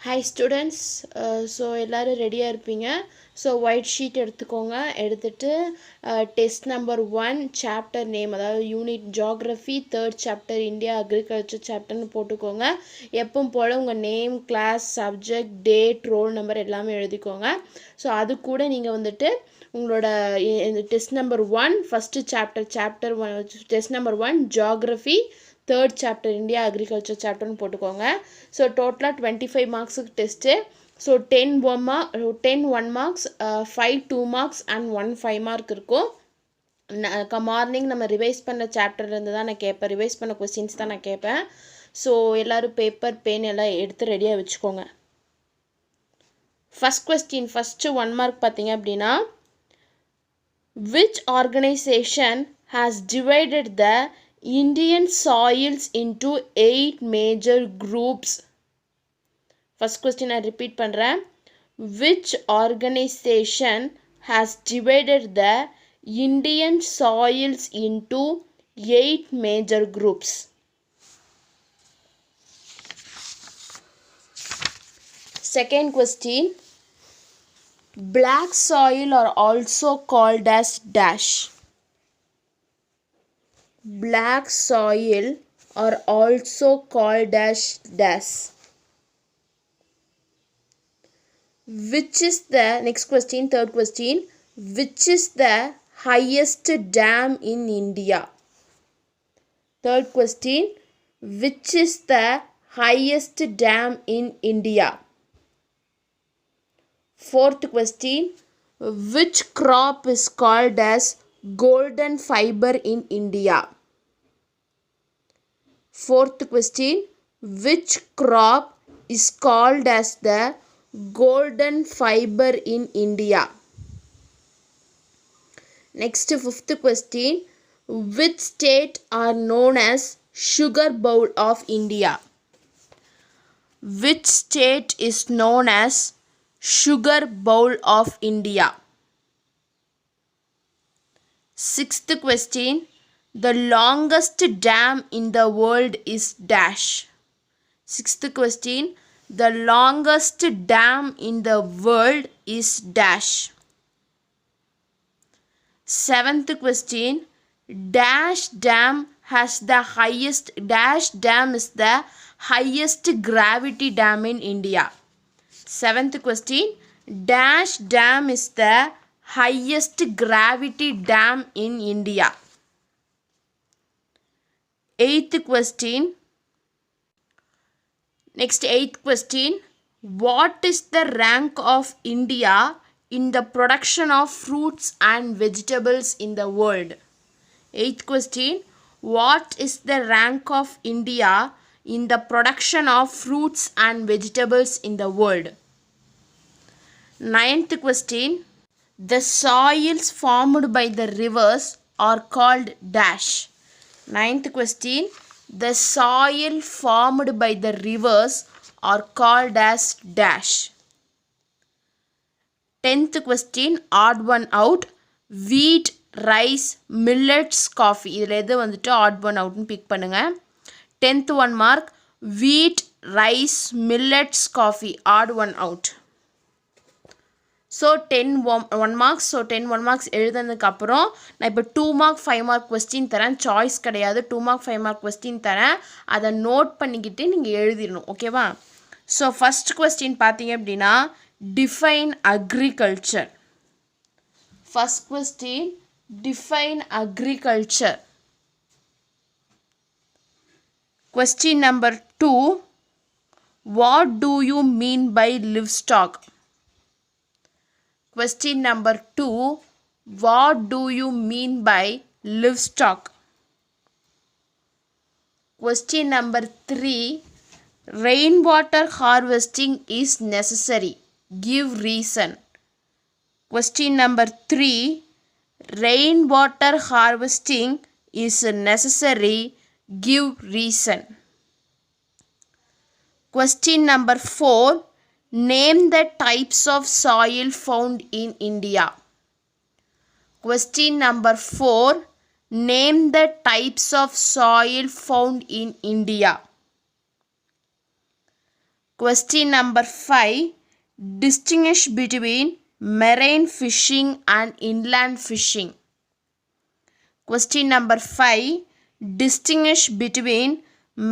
Hi students, so எல்லாரும் ரெடியாக இருப்பீங்க. ஸோ ஒயிட் ஷீட் எடுத்துக்கோங்க. எடுத்துகிட்டு டெஸ்ட் நம்பர் 1 சாப்டர் நேம், அதாவது unit geography 3rd chapter India agriculture சாப்டர்னு போட்டுக்கோங்க. எப்பவும் போல் உங்கள் name, class, subject, date, roll number எல்லாமே எழுதிக்கோங்க. ஸோ அது கூட நீங்கள் வந்துட்டு உங்களோட test number 1 first chapter 1 test number 1 geography 3rd chapter India agriculture சாப்டர்னு போட்டுக்கோங்க. ஸோ டோட்டலாக 25 மார்க்ஸுக்கு test. So 10 1 marks, 5 2 marks and 1 5 mark இருக்கும். மார்னிங் நம்ம ரிவைஸ் பண்ண சாப்டர்லேருந்து தான் நான் கேட்பேன், ரிவைஸ் பண்ண கொஸ்டின்ஸ் தான் நான் கேட்பேன். ஸோ எல்லோரும் பேப்பர் பென் எல்லாம் எடுத்து ரெடியாக வச்சுக்கோங்க. ஃபஸ்ட் கொஸ்டின், ஃபஸ்ட்டு 1 மார்க் பார்த்தீங்க அப்படின்னா, which organization has divided the Indian soils into 8 major groups? First question I repeat பண்றேன். Which organization has divided the Indian soils into 8 major groups? Second question. Black soil are also called as dash. Black soil are also called as dash. Which is the, next question, third question, which is the highest dam in India? Third question, which is the highest dam in India? Fourth question, which crop is called as golden fiber in India? Fourth question, which crop is called as the golden fiber in India? Next, fifth question, which state are known as sugar bowl of India? Which state is known as sugar bowl of India? Sixth question, the longest dam in the world is dash. Sixth question, the longest dam in the world is dash. Seventh question, dash dam has the highest, dash dam is the highest gravity dam in India. Seventh question, dash dam is the highest gravity dam in India. Eighth question, next eighth question, what is the rank of India in the production of fruits and vegetables in the world? Eighth question, what is the rank of India in the production of fruits and vegetables in the world? Ninth question, the soils formed by the rivers are called dash. Ninth question, the soil formed by the rivers are called as dash. 10th question, odd one out, wheat, rice, millets, coffee. இதில் எது வந்துட்டு odd one outனு big பண்ணுங்க. 10th 1 mark, wheat, rice, millets, coffee, odd one out. So 10 1 marks. So 10 1 marks எழுதுனதுக்கப்புறம் நான் இப்போ 2 mark 5 mark question தரேன், choice கிடையாது. 2 mark 5 mark question தரேன், அதை நோட் பண்ணிக்கிட்டு நீங்கள் எழுதிடணும், ஓகேவா? ஸோ ஃபஸ்ட் கொஸ்டின் பார்த்தீங்க அப்படின்னா, define agriculture. First question, define agriculture. Question number 2, what do you mean by livestock? Question number 2, what do you mean by livestock? Question number 3, rainwater harvesting is necessary. Give reason. Question number 3, rainwater harvesting is necessary. Give reason. Question number 4, name the types of soil found in India. Question number 4, name the types of soil found in India. Question number 5. Distinguish between marine fishing and inland fishing. Question number 5. Distinguish between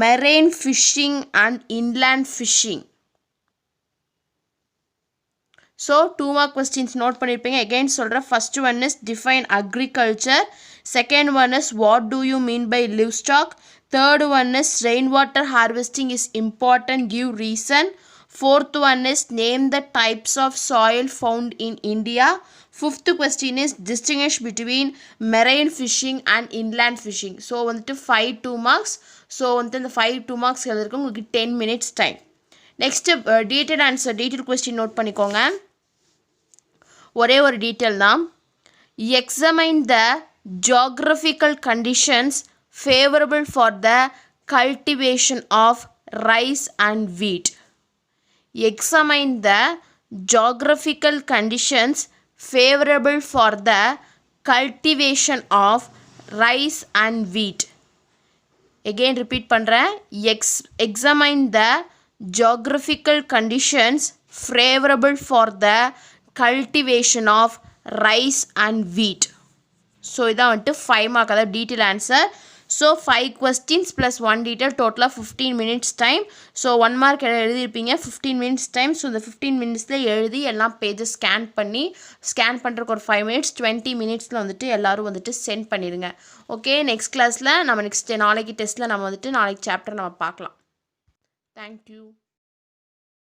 marine fishing and inland fishing. So 2 mark questions note பண்ணிருப்பீங்க. Again சொல்ற first one is define agriculture. Second one is what do you mean by livestock. Third one is rainwater harvesting is important, give reason. Fourth one is name the types of soil found in India. Fifth question is distinguish between marine fishing and inland fishing. So வந்துட்டு 5 2 marks. So வந்துட்டு இந்த 5 2 marks எழுதுறதுக்கு உங்களுக்கு 10 minutes time. Next detailed answer, detailed question note பண்ணிக்கோங்க. ஒரே ஒரு detail தான். Examine the geographical conditions favorable for the cultivation of rice and wheat. Examine the geographical conditions favorable for the cultivation of rice and wheat. Again repeat பண்ணுறேன். Examine the geographical conditions favorable for the cultivation of rice and wheat. So இதான் வந்துட்டு 5 mark, அதாவது detail answer. So 5 questions plus 1 detail, total 15 minutes time. So 1 mark எழுதிருப்பீங்க, 15 minutes time. So இந்த 15 minutesல எழுதி எல்லாம் pages scan பண்ணி, scan பண்ணுறதுக்கு ஒரு 5 minutes, 20 minutesல வந்துட்டு எல்லாரும் வந்துட்டு சென்ட் பண்ணிடுங்க. ஓகே, நெக்ஸ்ட் கிளாஸில் நம்ம நாளைக்கு டெஸ்ட்டில் நம்ம வந்துட்டு நாளைக்கு சாப்டர் நம்ம பார்க்கலாம். தேங்க்யூ.